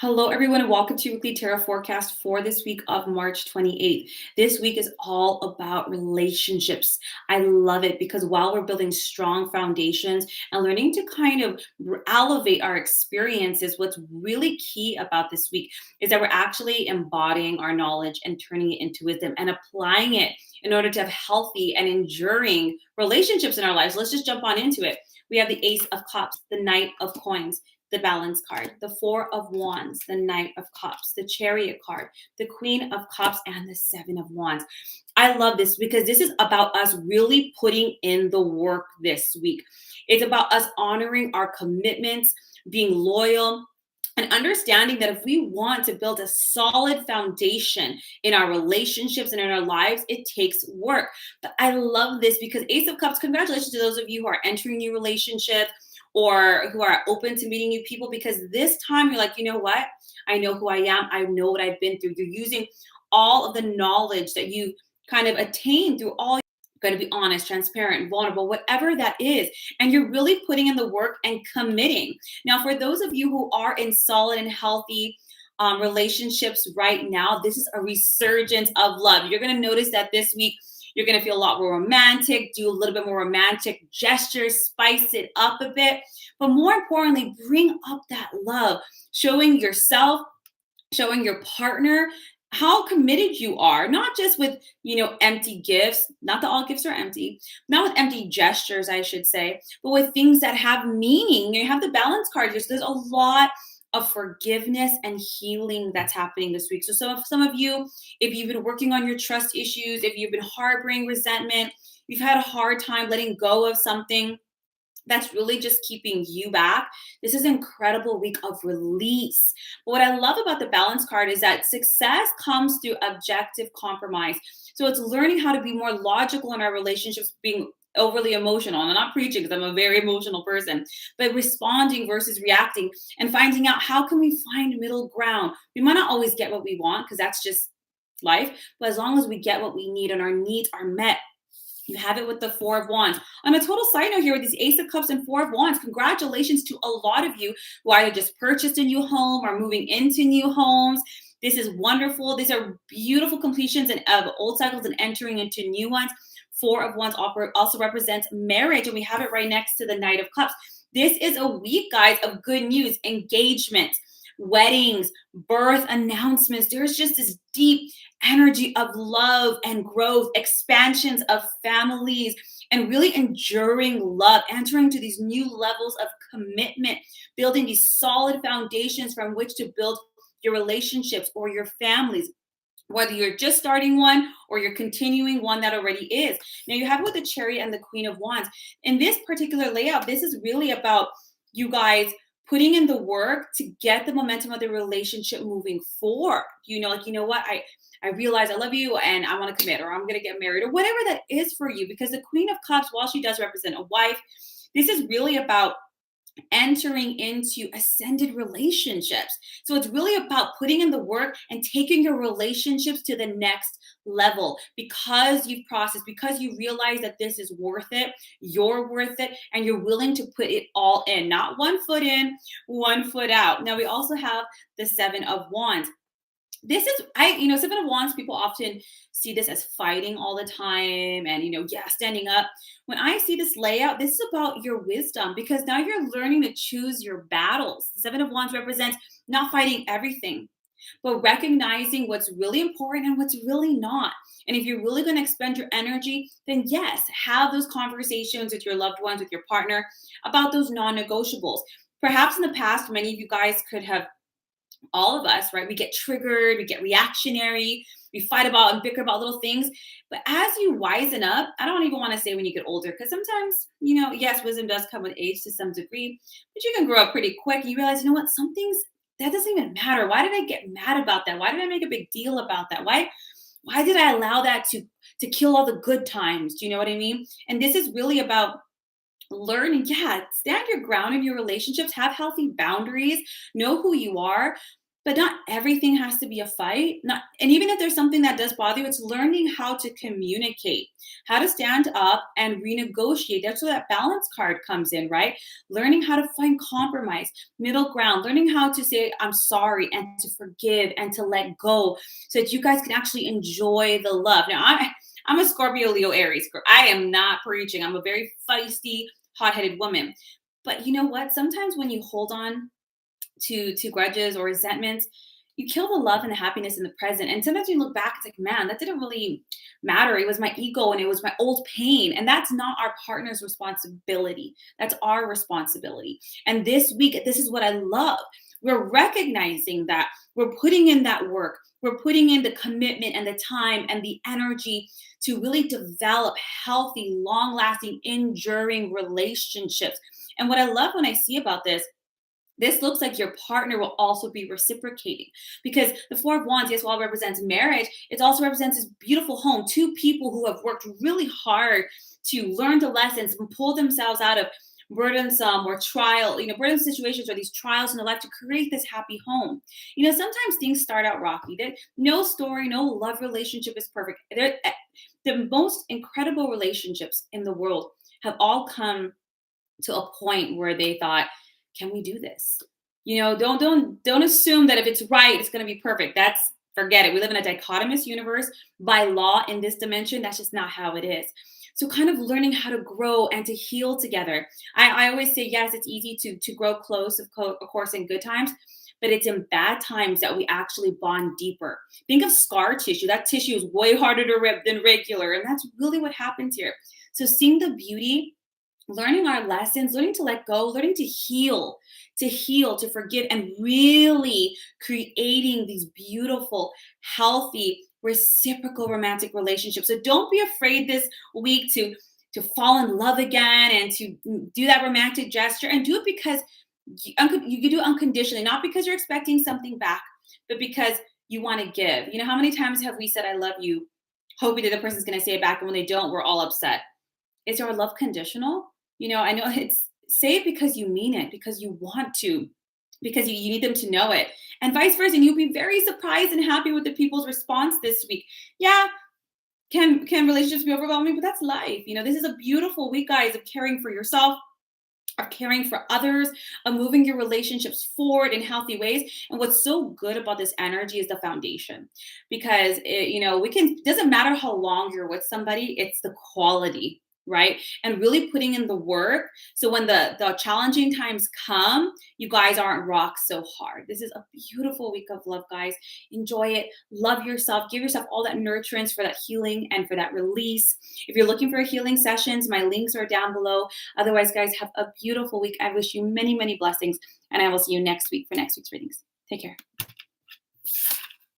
Hello, everyone, and welcome to Weekly Tarot Forecast for this week of March 28th. This week is all about relationships. I love it because while we're building strong foundations and learning to kind of elevate our experiences, what's really key about this week is that we're actually embodying our knowledge and turning it into wisdom and applying it in order to have healthy and enduring relationships in our lives. Let's just jump on into it. We have the Ace of Cups, the Knight of Coins, the Balance card, the Four of Wands, the Knight of Cups, the Chariot card, the Queen of Cups, and the Seven of Wands. I love this because this is about us really putting in the work this week. It's about us honoring our commitments, being loyal, and understanding that if we want to build a solid foundation in our relationships and in our lives, it takes work. But I love this because Ace of Cups, congratulations to those of you who are entering new relationships or who are open to meeting new people, because this time you're like, you know what? I know who I am. I know what I've been through. You're using all of the knowledge that you kind of attained through all. Going to be honest, transparent, vulnerable, whatever that is. And you're really putting in the work and committing. Now, for those of you who are in solid and healthy relationships right now, this is a resurgence of love. You're going to notice that this week, you're going to feel a lot more romantic, do a little bit more romantic gestures, spice it up a bit. But more importantly, bring up that love, showing yourself, showing your partner how committed you are, not just with, empty gifts, not that all gifts are empty, not with empty gestures, I should say, but with things that have meaning. You have the Balance card here. So there's a lot of forgiveness and healing that's happening this week. So some of you, if you've been working on your trust issues, if you've been harboring resentment, you've had a hard time letting go of something that's really just keeping you back, this is an incredible week of release. But what I love about the Balance card is that success comes through objective compromise. So it's learning how to be more logical in our relationships, being overly emotional. And I'm not preaching because I'm a very emotional person, but responding versus reacting and finding out how can we find middle ground. We might not always get what we want because that's just life, but as long as we get what we need and our needs are met, you have it with the Four of Wands. On a total side note here with these Ace of Cups and Four of Wands, congratulations to a lot of you who either just purchased a new home or moving into new homes. This is wonderful. These are beautiful completions of old cycles and entering into new ones. Four of Wands also represents marriage, and we have it right next to the Knight of Cups. This is a week, guys, of good news, engagement, weddings, birth announcements. There's just this deep energy of love and growth, expansions of families, and really enduring love, entering to these new levels of commitment, building these solid foundations from which to build your relationships or your families, whether you're just starting one or you're continuing one that already is. Now you have it with the Chariot and the Queen of Wands. In this particular layout, this is really about you guys putting in the work to get the momentum of the relationship moving forward. You know what? I realize I love you and I want to commit, or I'm going to get married, or whatever that is for you. Because the Queen of Cups, while she does represent a wife, this is really about entering into ascended relationships. So it's really about putting in the work and taking your relationships to the next level because you've processed, because you realize that this is worth it, you're worth it, and you're willing to put it all in, not one foot in, one foot out. Now we also have the Seven of Wands. This is Seven of Wands, people often see this as fighting all the time and standing up. When I see this layout, this is about your wisdom, because now you're learning to choose your battles. The Seven of Wands represents not fighting everything, but recognizing what's really important and what's really not. And if you're really going to expend your energy, then yes, have those conversations with your loved ones, with your partner, about those non-negotiables. Perhaps in the past, many of you guys could have, all of us, right? We get triggered, we get reactionary, we fight about and bicker about little things. But as you wisen up, I don't even want to say when you get older, because sometimes, yes, wisdom does come with age to some degree, but you can grow up pretty quick. You realize, some things that doesn't even matter. Why did I get mad about that? Why did I make a big deal about that? Why did I allow that to kill all the good times? Do you know what I mean? And this is really about learning, stand your ground in your relationships, have healthy boundaries, know who you are, But not everything has to be a fight. Not, and even if there's something that does bother you, it's learning how to communicate, how to stand up and renegotiate. That's where that balance card comes in, right? Learning how to find compromise, middle ground, learning how to say, I'm sorry, and to forgive and to let go so that you guys can actually enjoy the love. Now, I'm a Scorpio, Leo, Aries. I am not preaching. I'm a very feisty, hot-headed woman. But you know what? Sometimes when you hold on to grudges or resentments, you kill the love and the happiness in the present. And sometimes you look back, it's like, man, that didn't really matter. It was my ego and it was my old pain. And that's not our partner's responsibility. That's our responsibility. And this week, this is what I love. We're recognizing that we're putting in that work. We're putting in the commitment and the time and the energy to really develop healthy, long lasting, enduring relationships. And what I love when I see about this looks like your partner will also be reciprocating, because the Four of Wands, yes, while it represents marriage, it also represents this beautiful home. Two people who have worked really hard to learn the lessons and pull themselves out of burdensome or trial, burdensome situations or these trials in their life to create this happy home. Sometimes things start out rocky. No story, no love relationship is perfect. The most incredible relationships in the world have all come to a point where they thought, can we do this? Don't assume that if it's right, it's going to be perfect. Forget it. We live in a dichotomous universe. By law, in this dimension, that's just not how it is. So kind of learning how to grow and to heal together. I always say, yes, it's easy to grow close, of course, in good times, but it's in bad times that we actually bond deeper. Think of scar tissue. That tissue is way harder to rip than regular. And that's really what happens here. So seeing the beauty, learning our lessons, learning to let go, learning to heal, to forgive, and really creating these beautiful, healthy, reciprocal romantic relationships. So don't be afraid this week to fall in love again and to do that romantic gesture, and do it because you can do it unconditionally, not because you're expecting something back, but because you want to give. How many times have we said, I love you, hoping that the person's going to say it back, and when they don't, we're all upset. Is our love conditional? I know it's, say it because you mean it, because you want to, because you need them to know it, and vice versa. And you'll be very surprised and happy with the people's response this week. Yeah, can relationships be overwhelming? But that's life. This is a beautiful week, guys, of caring for yourself, of caring for others, of moving your relationships forward in healthy ways. And what's so good about this energy is the foundation, because doesn't matter how long you're with somebody, it's the quality, right? And really putting in the work. So when the challenging times come, you guys aren't rocked so hard. This is a beautiful week of love, guys. Enjoy it. Love yourself. Give yourself all that nurturance for that healing and for that release. If you're looking for healing sessions, my links are down below. Otherwise, guys, have a beautiful week. I wish you many, many blessings, and I will see you next week for next week's readings. Take care.